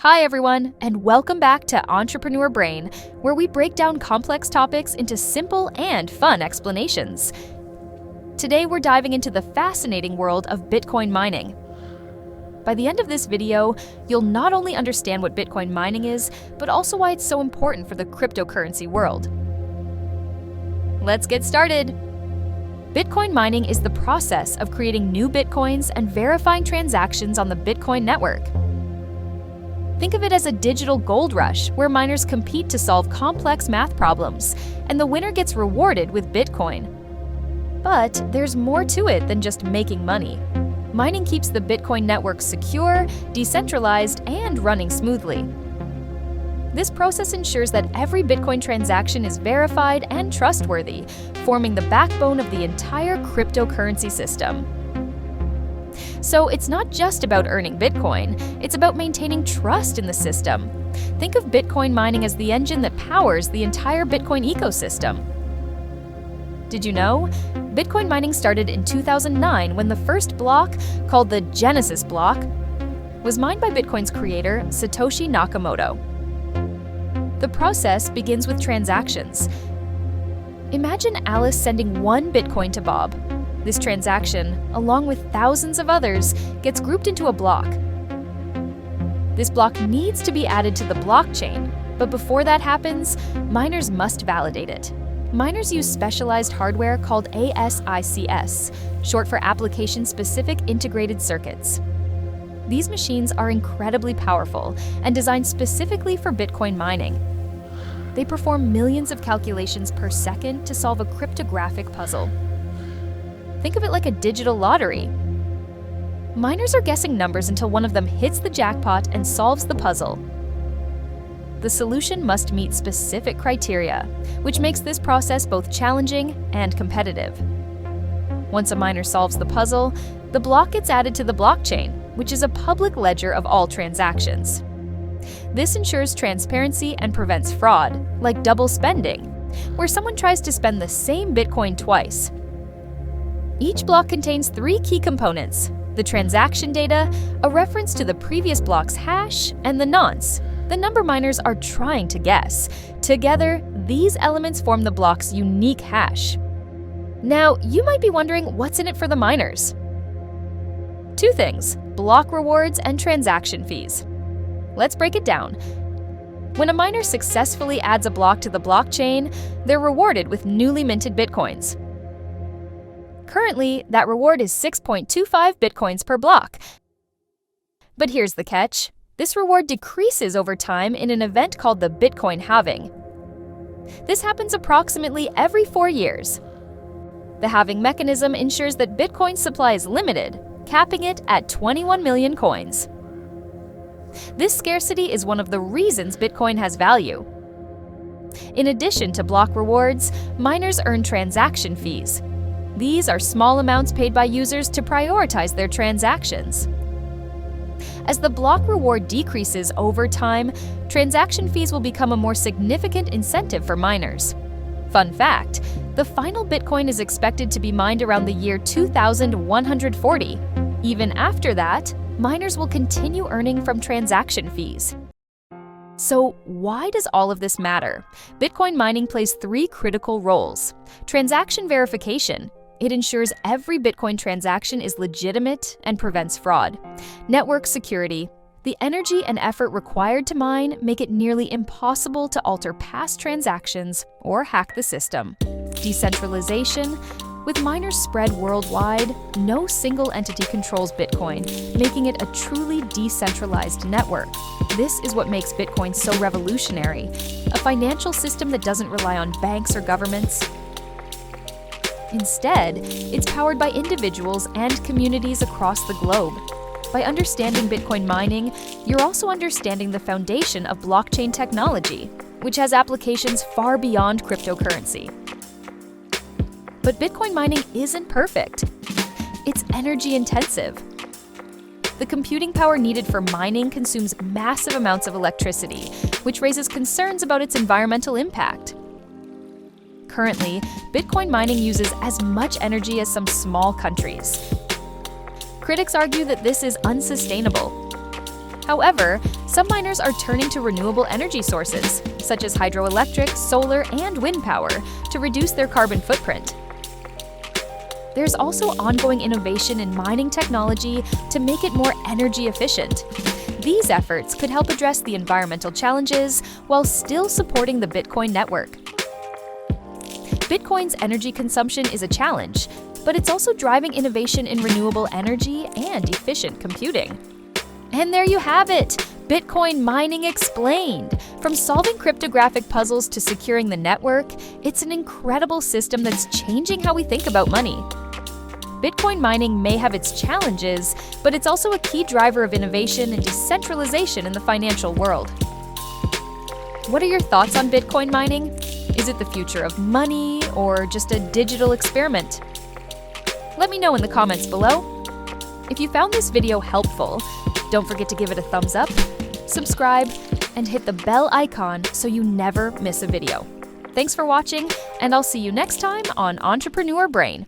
Hi everyone, and welcome back to Entrepreneur Brain, where we break down complex topics into simple and fun explanations. Today we're diving into the fascinating world of Bitcoin mining. By the end of this video, you'll not only understand what Bitcoin mining is, but also why it's so important for the cryptocurrency world. Let's get started! Bitcoin mining is the process of creating new Bitcoins and verifying transactions on the Bitcoin network. Think of it as a digital gold rush where miners compete to solve complex math problems, and the winner gets rewarded with Bitcoin. But there's more to it than just making money. Mining keeps the Bitcoin network secure, decentralized, and running smoothly. This process ensures that every Bitcoin transaction is verified and trustworthy, forming the backbone of the entire cryptocurrency system. So it's not just about earning Bitcoin, it's about maintaining trust in the system. Think of Bitcoin mining as the engine that powers the entire Bitcoin ecosystem. Did you know? Bitcoin mining started in 2009 when the first block, called the Genesis block, was mined by Bitcoin's creator, Satoshi Nakamoto. The process begins with transactions. Imagine Alice sending one Bitcoin to Bob. This transaction, along with thousands of others, gets grouped into a block. This block needs to be added to the blockchain, but before that happens, miners must validate it. Miners use specialized hardware called ASICs, short for Application-Specific Integrated Circuits. These machines are incredibly powerful and designed specifically for Bitcoin mining. They perform millions of calculations per second to solve a cryptographic puzzle. Think of it like a digital lottery. Miners are guessing numbers until one of them hits the jackpot and solves the puzzle. The solution must meet specific criteria, which makes this process both challenging and competitive. Once a miner solves the puzzle, the block gets added to the blockchain, which is a public ledger of all transactions. This ensures transparency and prevents fraud, like double spending, where someone tries to spend the same Bitcoin twice. Each block contains three key components: the transaction data, a reference to the previous block's hash, and the nonce, the number miners are trying to guess. Together, these elements form the block's unique hash. Now, you might be wondering what's in it for the miners. Two things: block rewards and transaction fees. Let's break it down. When a miner successfully adds a block to the blockchain, they're rewarded with newly minted Bitcoins. Currently, that reward is 6.25 Bitcoins per block. But here's the catch. This reward decreases over time in an event called the Bitcoin halving. This happens approximately every 4 years. The halving mechanism ensures that Bitcoin's supply is limited, capping it at 21 million coins. This scarcity is one of the reasons Bitcoin has value. In addition to block rewards, miners earn transaction fees. These are small amounts paid by users to prioritize their transactions. As the block reward decreases over time, transaction fees will become a more significant incentive for miners. Fun fact, the final Bitcoin is expected to be mined around the year 2140. Even after that, miners will continue earning from transaction fees. So why does all of this matter? Bitcoin mining plays three critical roles. Transaction verification. It ensures every Bitcoin transaction is legitimate and prevents fraud. Network security. The energy and effort required to mine make it nearly impossible to alter past transactions or hack the system. Decentralization. With miners spread worldwide, no single entity controls Bitcoin, making it a truly decentralized network. This is what makes Bitcoin so revolutionary, a financial system that doesn't rely on banks or governments. Instead, it's powered by individuals and communities across the globe. By understanding Bitcoin mining, you're also understanding the foundation of blockchain technology, which has applications far beyond cryptocurrency. But Bitcoin mining isn't perfect. It's energy intensive. The computing power needed for mining consumes massive amounts of electricity, which raises concerns about its environmental impact. Currently, Bitcoin mining uses as much energy as some small countries. Critics argue that this is unsustainable. However, Some miners are turning to renewable energy sources, such as hydroelectric, solar, and wind power, to reduce their carbon footprint. There's also ongoing innovation in mining technology to make it more energy efficient. These efforts could help address the environmental challenges while still supporting the Bitcoin network. Bitcoin's energy consumption is a challenge, but it's also driving innovation in renewable energy and efficient computing. And there you have it! Bitcoin mining explained! From solving cryptographic puzzles to securing the network, it's an incredible system that's changing how we think about money. Bitcoin mining may have its challenges, but it's also a key driver of innovation and decentralization in the financial world. What are your thoughts on Bitcoin mining? Is it the future of money or just a digital experiment? Let me know in the comments below. If you found this video helpful, don't forget to give it a thumbs up, subscribe, and hit the bell icon so you never miss a video. Thanks for watching, and I'll see you next time on Entrepreneur Brain.